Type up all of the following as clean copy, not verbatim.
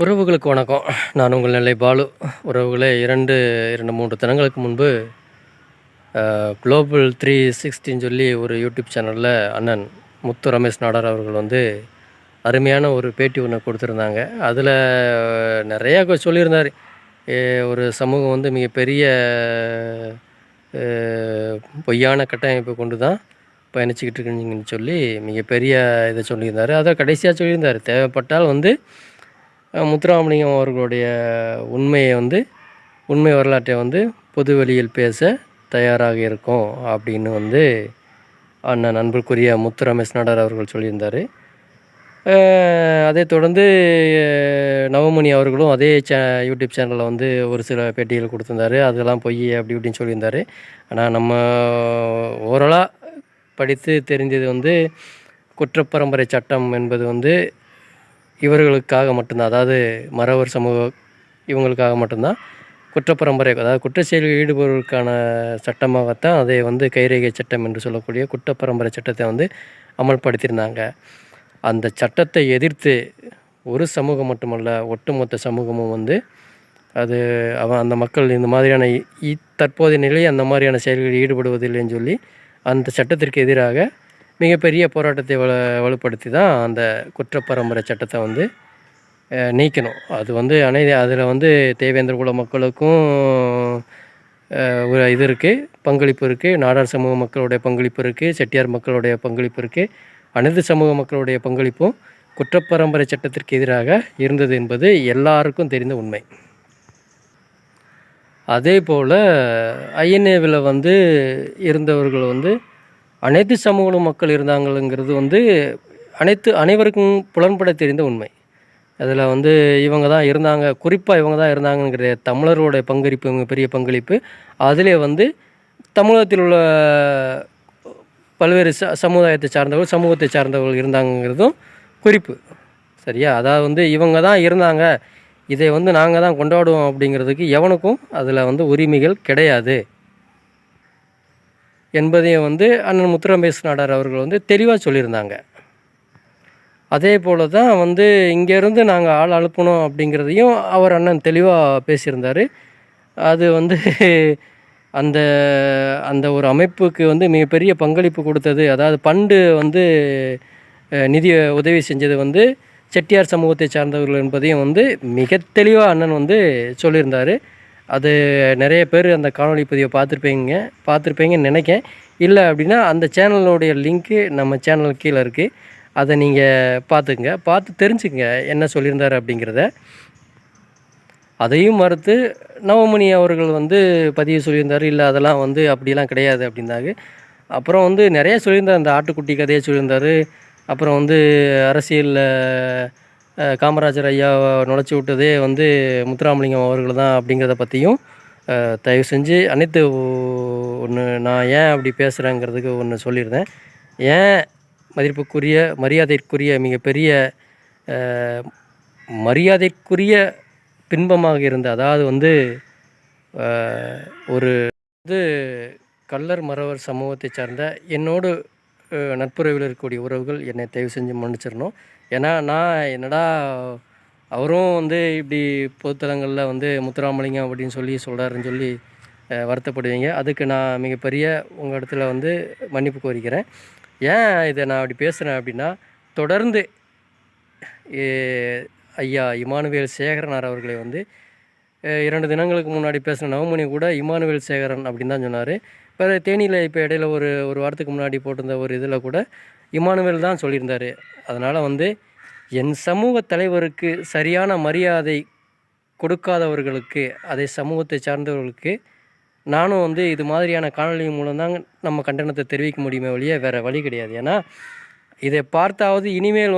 உறவுகளுக்கு வணக்கம். நான் உங்கள் நெல்லை பாலு. உறவுகளே, 2-3 தினங்களுக்கு முன்பு குளோபல் 360ன்னு சொல்லி ஒரு யூடியூப் சேனலில் அண்ணன் முத்து ரமேஷ் நாடார் அவர்கள் அருமையான ஒரு பேட்டி ஒன்று கொடுத்துருந்தாங்க. அதில் நிறையா சொல்லியிருந்தார். ஒரு சமூகம் மிகப்பெரிய பொய்யான கட்டமைப்பை கொண்டு தான் பயணிச்சுக்கிட்டு இருக்குன்னு சொல்லி மிகப்பெரிய இதை சொல்லியிருந்தார். அதை கடைசியாக சொல்லியிருந்தார், தேவைப்பட்டால் முத்துராமலிங்கம் அவர்களுடைய உண்மை வரலாற்றை பொது வெளியில் பேச தயாராக இருக்கும் அப்படின்னு அண்ணன் அன்புக்குரிய முத்து ரமேஷ் நாடார் அவர்கள் சொல்லியிருந்தார். அதை தொடர்ந்து நவமணி அவர்களும் அதே யூடியூப் சேனலில் ஒரு சில பேட்டிகள் கொடுத்துருந்தாரு. அதெல்லாம் பொய் அப்படி இப்படின்னு சொல்லியிருந்தார். ஆனால் நம்ம ஓரளாக படித்து தெரிஞ்சது குற்றப்பரம்பரை சட்டம் என்பது இவர்களுக்காக மட்டும்தான், அதாவது மறவர் சமூக இவங்களுக்காக மட்டும்தான் குற்றப்பரம்பரை, அதாவது குற்ற செயலில் ஈடுபடுவதற்கான சட்டமாகத்தான் அதை கைரேகை சட்டம் என்று சொல்லக்கூடிய குற்றப்பரம்பரை சட்டத்தை அமல்படுத்தியிருந்தாங்க. அந்த சட்டத்தை எதிர்த்து ஒரு சமூகம் மட்டுமல்ல, ஒட்டுமொத்த சமூகமும் அந்த மக்கள் இந்த மாதிரியான தற்போதைய நிலை அந்த மாதிரியான செயல்களில் ஈடுபடுவதில்லைன்னு சொல்லி அந்த சட்டத்திற்கு எதிராக மிகப்பெரிய போராட்டத்தை வலுப்படுத்தி தான் அந்த குற்றப்பரம்பரை சட்டத்தை நீக்கணும். அது அதில் தேவேந்திர குல மக்களுக்கும் ஒரு இது இருக்குது, பங்களிப்பு இருக்குது. நாடார் சமூக மக்களுடைய பங்களிப்பு இருக்குது, செட்டியார் மக்களுடைய பங்களிப்பு இருக்குது. அனைத்து சமூக மக்களுடைய பங்களிப்பும் குற்றப்பரம்பரை சட்டத்திற்கு எதிராக இருந்தது என்பது எல்லாருக்கும் தெரிந்த உண்மை. அதே போல் ஐஎன்ஏவில் இருந்தவர்கள் அனைத்து சமூக மக்கள் இருந்தாங்கங்கிறது அனைவருக்கும் புலன்பட தெரிந்த உண்மை. அதில் இவங்க தான் இருந்தாங்க, குறிப்பாக இவங்க தான் இருந்தாங்கங்கிற தமிழர்களுடைய பங்களிப்பு பெரிய பங்களிப்பு. அதிலே தமிழகத்தில் உள்ள பல்வேறு சமுதாயத்தை சமூகத்தை சார்ந்தவர்கள் இருந்தாங்கங்கிறதும் குறிப்பு. சரியா? அதாவது இவங்க தான் இருந்தாங்க, இதை நாங்கள் தான் கொண்டாடுவோம் அப்படிங்கிறதுக்கு எவனுக்கும் அதில் உரிமைகள் கிடையாது என்பதையும் அண்ணன் முத்து ரமேஷ் நாடார் அவர்கள் தெளிவாக சொல்லியிருந்தாங்க. அதே போல் தான் இங்கேருந்து நாங்கள் ஆள் அனுப்பணும் அப்படிங்கிறதையும் அவர் அண்ணன் தெளிவாக பேசியிருந்தார். அது அந்த அந்த ஒரு அமைப்புக்கு மிகப்பெரிய பங்களிப்பு கொடுத்தது, அதாவது பண்டு நிதி உதவி செஞ்சது செட்டியார் சமூகத்தை சார்ந்தவர்கள் என்பதையும் மிக தெளிவாக அண்ணன் சொல்லியிருந்தார். அது நிறைய பேர் அந்த காணொலி பதிவை பார்த்துருப்பீங்கன்னு நினைக்கேன். இல்லை அப்படின்னா அந்த சேனலுடைய லிங்க்கு நம்ம சேனல் கீழே இருக்குது, அதை நீங்கள் பார்த்துக்குங்க, பார்த்து தெரிஞ்சுக்கங்க என்ன சொல்லியிருந்தார் அப்படிங்கிறத. அதையும் மறுத்து நவமணி அவர்கள் பதிவு சொல்லியிருந்தார். இல்லை அதெல்லாம் அப்படிலாம் கிடையாது அப்படின்னாங்க. அப்புறம் நிறைய சொல்லியிருந்தார், அந்த ஆட்டுக்குட்டி கதையை சொல்லியிருந்தார். அப்புறம் அரசியலில் காமராஜர் ஐயா நுழைச்சி விட்டதே முத்துராமலிங்கம் அவர்கள் தான் அப்படிங்கிறத பற்றியும் தயவு செஞ்சு அனைத்து நான் ஏன் அப்படி பேசுகிறேங்கிறதுக்கு சொல்லியிருந்தேன். ஏன் மரியாதைக்குரிய மிகப்பெரிய மரியாதைக்குரிய பின்பமாக இருந்த, அதாவது ஒரு கள்ளர் மறவர் சமூகத்தை சார்ந்த என்னோடு நட்புறவில் இருக்கக்கூடிய உறவுகள் என்னை தயவு செஞ்சு மன்னிச்சிடணும். ஏன்னா நான் என்னடா அவரும் இப்படி பொதுத்தலங்களில் முத்துராமலிங்கம் அப்படின்னு சொல்கிறாருன்னு சொல்லி வருத்தப்படுவீங்க. அதுக்கு நான் மிகப்பெரிய உங்கள் இடத்துல மன்னிப்பு கோரிக்கிறேன். ஏன் இதை நான் அப்படி பேசுகிறேன் அப்படின்னா, தொடர்ந்து ஐயா இமானுவேல் சேகரனார் அவர்களை 2 தினங்களுக்கு முன்னாடி பேசின நவமணி கூட இமானுவேல் சேகரன் அப்படின்னு தான் சொன்னார். இப்போ தேனியில் இப்போ இடையில ஒரு வாரத்துக்கு முன்னாடி போட்டிருந்த ஒரு இதில் கூட இமானுவேல் தான் சொல்லியிருந்தார். அதனால் என் சமூக தலைவருக்கு சரியான மரியாதை கொடுக்காதவர்களுக்கு, அதை சமூகத்தை சார்ந்தவர்களுக்கு நானும் இது மாதிரியான காணொலி மூலம்தான் நம்ம கண்டனத்தை தெரிவிக்க முடியுமே ஒழிய வேறு வழி கிடையாது. ஏன்னா இதை பார்த்தாவது இனிமேல்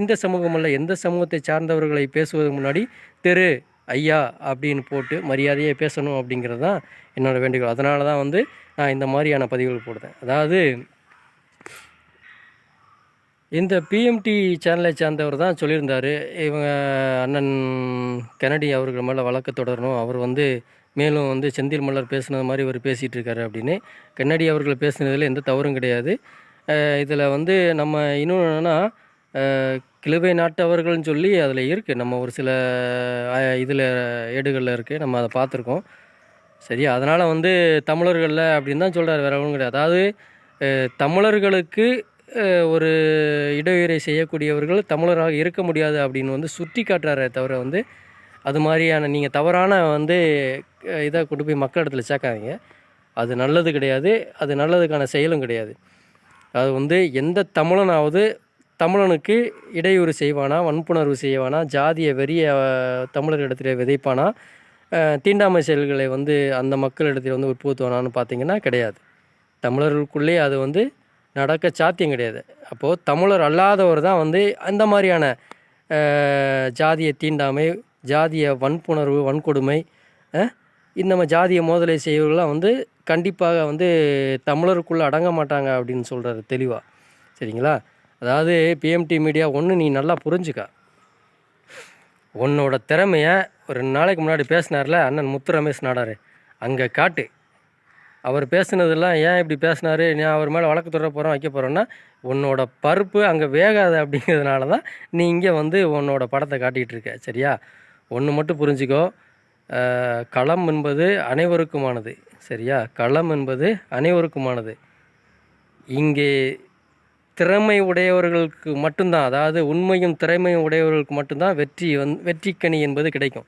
இந்த சமூகம் அல்ல, எந்த சமூகத்தை சார்ந்தவர்களை பேசுவதற்கு முன்னாடி திரு ஐயா அப்படின்னு போட்டு மரியாதையை பேசணும் அப்படிங்கிறது தான் என்னோடய வேண்டுகோள். அதனால தான் நான் இந்த மாதிரியான பதிவுகள் போடுறேன். அதாவது இந்த பிஎம்டி சேனலை சார்ந்தவர் தான் சொல்லியிருந்தார், இவங்க அண்ணன் கென்னடி அவர்கள் மேலே வழக்கு தொடரணும், அவர் மேலும் செந்தில் மலர் பேசுனது மாதிரி இவர் பேசிகிட்டு இருக்காரு அப்படின்னு. கென்னடி அவர்கள் பேசுனதில் எந்த தவறும் கிடையாது. இதில் நம்ம இன்னொன்று என்னென்னா, கிழுவை நாட்டவர்கள்னு சொல்லி அதில் இருக்குது. நம்ம ஒரு சில இதில் ஏடுகளில் இருக்குது, நம்ம அதை பார்த்துருக்கோம். சரி, அதனால் வந்து தமிழர்களில் அப்படின்னு தான் சொல்கிறார், வேறு ஒன்றும் கிடையாது. அதாவது தமிழர்களுக்கு ஒரு இடையூறை செய்யக்கூடியவர்கள் தமிழராக இருக்க முடியாது அப்படின்னு வந்து சுட்டி காட்டுறாரே தவிர வந்து அது மாதிரியான நீங்கள் தவறான வந்து இதை கொண்டு போய் மக்கள் இடத்துல சேர்க்காதீங்க. அது நல்லது கிடையாது, அது நல்லதுக்கான செயலும் கிடையாது. அது வந்து எந்த தமிழனாவது தமிழனுக்கு இடையூறு செய்வானா, வன்புணர்வு செய்வானா, ஜாதிய வெறிய தமிழர்களிடத்தில் விதைப்பானா, தீண்டாமை செயல்களை வந்து அந்த மக்களிடத்தில் வந்து உட்புகுத்துவானான்னு பார்த்தீங்கன்னா கிடையாது. தமிழர்களுக்குள்ளே அது வந்து நடக்க சாத்தியம் கிடையாது. அப்போது தமிழர் அல்லாதவர் தான் வந்து அந்த மாதிரியான ஜாதிய தீண்டாமை, ஜாதிய வன்புணர்வு, வன்கொடுமை, இந்த மாதிரி ஜாதிய மோதலை செய்வர்கள்லாம் வந்து கண்டிப்பாக வந்து தமிழருக்குள்ளே அடங்க மாட்டாங்க அப்படின்னு சொல்கிறாரு தெளிவாக. சரிங்களா? அதாவது பிஎம்டி மீடியா ஒன்று நீ நல்லா புரிஞ்சுக்க. உன்னோட திறமையை ஒரு 2 நாளைக்கு முன்னாடி பேசினார்ல அண்ணன் முத்து ரமேஷ் நாடார், அங்கே காட்டு. அவர் பேசுனதெல்லாம் ஏன் இப்படி பேசினார், நான் அவர் மேலே வழக்கு தொடர போகிறோம், வைக்க போகிறோன்னா உன்னோட பருப்பு அங்கே வேகாது அப்படிங்கிறதுனால தான் நீ இங்கே வந்து உன்னோட படத்தை காட்டிகிட்டு இருக்க. சரியா? ஒன்று மட்டும் புரிஞ்சுக்கோ, களம் என்பது அனைவருக்குமானது. சரியா? களம் என்பது அனைவருக்குமானது. இங்கே திறமை உடையவர்களுக்கு மட்டும்தான், அதாவது உண்மையும் திறமையும் உடையவர்களுக்கு மட்டும்தான் வெற்றிக்கனி என்பது கிடைக்கும்.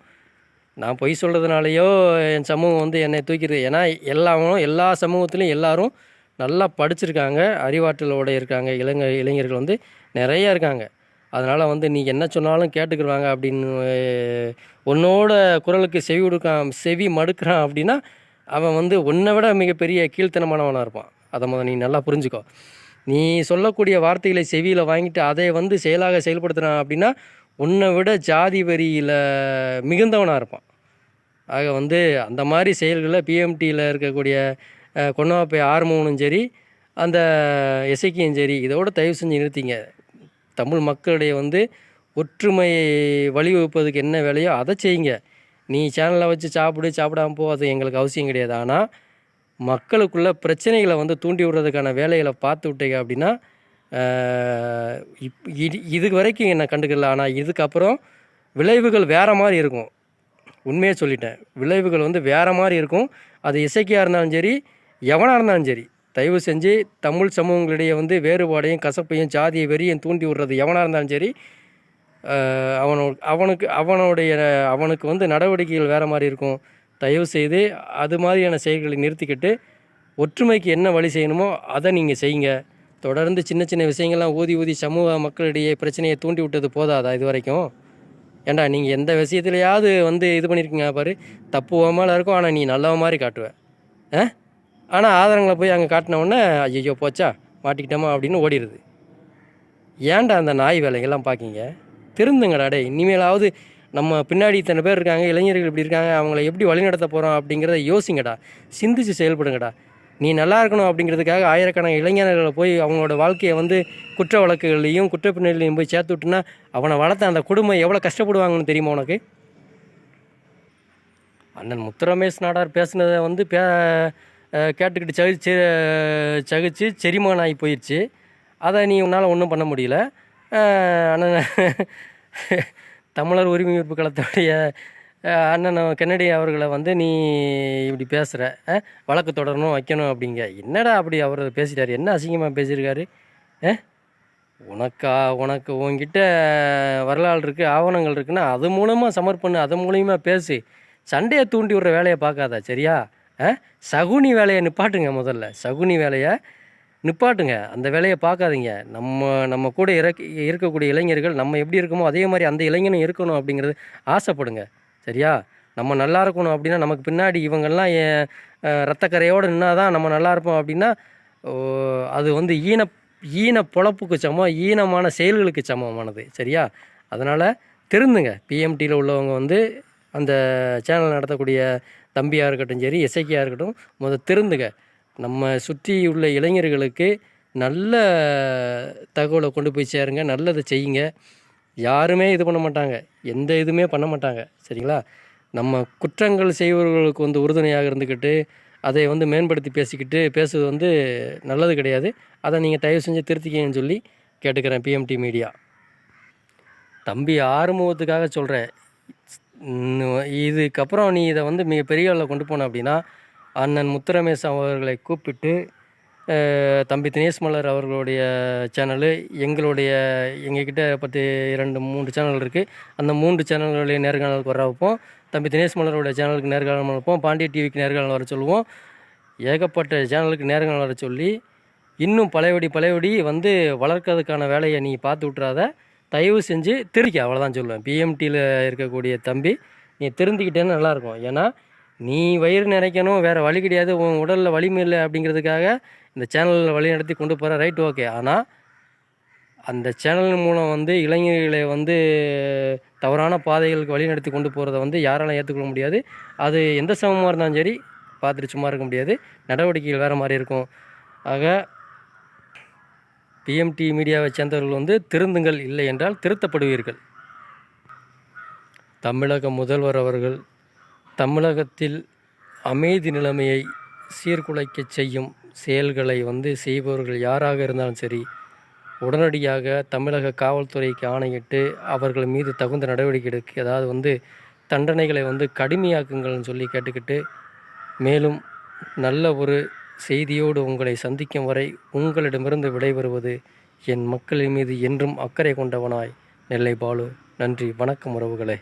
நான் பொய் சொல்கிறதுனாலையோ என் சமூகம் வந்து என்னை தூக்கிடுது. ஏன்னா எல்லா சமூகத்துலேயும் எல்லோரும் நல்லா படிச்சிருக்காங்க, அறிவாற்றலோடு இருக்காங்க. இளைஞர்கள் வந்து நிறையா இருக்காங்க. அதனால் வந்து நீ என்ன சொன்னாலும் கேட்டுக்கிடுவாங்க அப்படின்னு உன்னோட குரலுக்கு செவி மடுக்கிறான் அப்படின்னா அவன் வந்து உன்னை விட மிகப்பெரிய கீழ்த்தனமானவனாக இருப்பான். அதை நீ நல்லா புரிஞ்சுக்கோ. நீ சொல்லக்கூடிய வார்த்தைகளை செவியில் வாங்கிட்டு அதை வந்து செயலாக செயல்படுத்துகிறான் அப்படின்னா உன்னை விட ஜாதி வரியில் மிகுந்தவனாக இருப்பான். ஆக வந்து அந்த மாதிரி செயல்களில் பிஎம்டியில் இருக்கக்கூடிய கொன்னவாப்பை ஆர்மோனும் சரி, அந்த இசைக்கியும் சரி, இதோடு தயவு செஞ்சு நிறுத்திங்க. தமிழ் மக்களுடைய வந்து ஒற்றுமையை வழிவகுப்பதுக்கு என்ன வேலையோ அதை செய்யுங்க. நீ சேனலை வச்சு சாப்பிடாம போ, அது எங்களுக்கு அவசியம் கிடையாது. ஆனால் மக்களுக்குள்ள பிரச்சனைகளை வந்து தூண்டி விடுறதுக்கான வேலைகளை பார்த்து விட்டீங்க அப்படின்னா இது வரைக்கும் என்னை கண்டுக்கல. ஆனால் இதுக்கப்புறம் விளைவுகள் வேறு மாதிரி இருக்கும். உண்மையே சொல்லிட்டேன், விளைவுகள் வந்து வேறு மாதிரி இருக்கும். அது இசைக்கியாக இருந்தாலும் சரி, எவனாக இருந்தாலும் சரி, தயவு செஞ்சு தமிழ் சமூகங்களிடையே வந்து வேறுபாடையும் கசப்பையும் ஜாதிய வெறியும் தூண்டி விடுறது எவனாக இருந்தாலும் சரி, அவனுக்கு வந்து நடவடிக்கைகள் வேறு மாதிரி இருக்கும். தயவு செய்து அது மாதிரியான செயல்களை நிறுத்திக்கிட்டு ஒற்றுமைக்கு என்ன வழி செய்யணுமோ அதை நீங்கள் செய்யுங்க. தொடர்ந்து சின்ன சின்ன விஷயங்கள்லாம் ஊதி சமூக மக்களிடையே பிரச்சனையை தூண்டி விட்டது போதாதா இது வரைக்கும்? ஏண்டா நீங்கள் எந்த விஷயத்துலையாவது வந்து இது பண்ணியிருக்கீங்க பாரு, தப்பு மேலே இருக்கும், ஆனால் நீ நல்லவ மாதிரி காட்டுவேன். ஆனால் ஆதாரங்களை போய் அங்கே காட்டினவுடனே ஐயோ போச்சா மாட்டிக்கிட்டோமா அப்படின்னு ஓடிடுது. ஏன்டா அந்த நாய் வேலைகள்லாம் பார்க்கிங்க? திருந்துங்கடா டே. இனிமேலாவது நம்ம பின்னாடி இத்தனை பேர் இருக்காங்க, இளைஞர்கள் இப்படி இருக்காங்க, அவங்கள எப்படி வழிநடத்த போகிறோம் அப்படிங்கிறத யோசிங்கடா, சிந்திச்சு செயல்படுங்கடா. நீ நல்லா இருக்கணும் அப்படிங்கிறதுக்காக ஆயிரக்கணக்கான இளைஞர்களை போய் அவங்களோட வாழ்க்கையை வந்து குற்ற வழக்குகள்லையும் குற்ற பின்னணிலையும் போய் சேர்த்து விட்டுனா அவனை வளர்த்த அந்த குடும்பம் எவ்வளோ கஷ்டப்படுவாங்கன்னு தெரியுமா உனக்கு? அண்ணன் முத்து ரமேஷ் நாடார் பேசுனதை வந்து கேட்டுக்கிட்டு சகிச்சு செரிமானம் ஆகி போயிடுச்சு. அதை நீ உன்னால் ஒன்றும் பண்ண முடியல. அண்ணன் தமிழர் உரிமை மீட்பு களத்துடைய அண்ணன் கென்னடி அவர்களை வந்து நீ இப்படி பேசுகிற, வழக்கு தொடரணும் வைக்கணும் அப்படிங்க. என்னடா அப்படி அவர் பேசிட்டார்? என்ன அசிங்கமாக பேசியிருக்காரு? உனக்கு உங்ககிட்ட வரலாறு இருக்குது, ஆவணங்கள் இருக்குன்னா அது மூலமாக சமர்ப்பண்ணு, அது மூலியமாக பேசி சண்டையை தூண்டி விடுற வேலையை பார்க்காதா? சரியா? சகுனி வேலையை நிப்பாட்டுங்க. முதல்ல சகுனி வேலையை நிப்பாட்டுங்க, அந்த வேலையை பார்க்காதீங்க. நம்ம கூட இருக்கக்கூடிய இளைஞர்கள் நம்ம எப்படி இருக்கோமோ அதே மாதிரி அந்த இளைஞனும் இருக்கணும் அப்படிங்கிறது ஆசைப்படுங்க. சரியா? நம்ம நல்லா இருக்கணும் அப்படின்னா நமக்கு பின்னாடி இவங்கெல்லாம் ரத்தக்கரையோடு நின்னா தான் நம்ம நல்லா இருப்போம் அப்படின்னா அது வந்து ஈன பொழப்புக்கு சமம், ஈனமான செயல்களுக்கு சமமானது. சரியா? அதனால் திருந்துங்க. பிஎம்டியில் உள்ளவங்க வந்து அந்த சேனல் நடத்தக்கூடிய தம்பியாக இருக்கட்டும் சரி, இசைக்கியாக இருக்கட்டும், திருந்துங்க. நம்ம சுற்றி உள்ள இளைஞர்களுக்கு நல்ல தகவலை கொண்டு போய் சேருங்க, நல்லதை செய்யுங்க. யாருமே இது பண்ண மாட்டாங்க, எந்த இதுவுமே பண்ண மாட்டாங்க. சரிங்களா? நம்ம குற்றங்கள் செய்பவர்களுக்கு வந்து உறுதுணையாக இருந்துக்கிட்டு அதை வந்து மேம்படுத்தி பேசுவது வந்து நல்லது கிடையாது. அதை நீங்கள் தயவு செஞ்சு திருத்திக்கன்னு சொல்லி கேட்டுக்கிறேன் பிஎம்டி மீடியா. தம்பி ஆறுமுகத்துக்காக சொல்கிறேன். இதுக்கப்புறம் நீ இதை வந்து மிகப்பெரிய அளவில் கொண்டு போன அப்படின்னா அண்ணன் முத்துரமேஷ் அவர்களை கூப்பிட்டு தம்பி தினேஷ் மலர் அவர்களுடைய சேனலு, எங்ககிட்ட 2-3 சேனல் இருக்குது. அந்த 3 சேனல்களுடைய நேர்காணலுக்கு வர வைப்போம். தம்பி தினேஷ் மலருடைய சேனலுக்கு நேர்காணல் வைப்போம். பாண்டிய டிவிக்கு நேர்காணல் வர சொல்லுவோம். ஏகப்பட்ட சேனலுக்கு நேர்காணல் வர சொல்லி இன்னும் பழையபடி வந்து வளர்க்கறதுக்கான வேலையை நீ பார்த்து விட்றாத. தயவு செஞ்சு திருக்க, அவ்வளோதான் சொல்லுவேன். பிஎம்டியில் இருக்கக்கூடிய தம்பி, நீ திருந்திக்கிட்டேன்னு நல்லாயிருக்கும். ஏன்னா நீ வயிறு நிறைக்கணும், வேறு வழி கிடையாது, உன் உடலில் வலிமை இல்லை அப்படிங்கிறதுக்காக இந்த சேனலில் வழி நடத்தி கொண்டு போகிற, ரைட், ஓகே. ஆனால் அந்த சேனல் மூலம் வந்து இளைஞர்களை வந்து தவறான பாதைகளுக்கு வழி நடத்தி கொண்டு போகிறத வந்து யாராலும் ஏற்றுக்கொள்ள முடியாது. அது எந்த சமமாக இருந்தாலும் சரி, பார்த்துட்டு சும்மா இருக்க முடியாது. நடவடிக்கைகள் வேறு மாதிரி இருக்கும். ஆக பிஎம்டி மீடியாவை சேர்ந்தவர்கள் வந்து திருந்துங்கள், இல்லை என்றால் திருத்தப்படுவீர்கள். தமிழக முதல்வர் அவர்கள் தமிழகத்தில் அமைதி நிலைமையை சீர்குலைக்க செய்யும் செயல்களை வந்து செய்பவர்கள் யாராக இருந்தாலும் சரி, உடனடியாக தமிழக காவல்துறைக்கு ஆணையிட்டு அவர்கள் மீது தகுந்த நடவடிக்கை எடுக்க, அதாவது வந்து தண்டனைகளை வந்து கடுமையாக்குங்கள்னு சொல்லி கேட்டுக்கிட்டு, மேலும் நல்ல ஒரு செய்தியோடு உங்களை சந்திக்கும் வரை உங்களிடமிருந்து விடைபெறுவது என் மக்களின் மீது என்றும் அக்கறை கொண்டவனாய் நெல்லை பாலு. நன்றி, வணக்கம் உறவுகளே.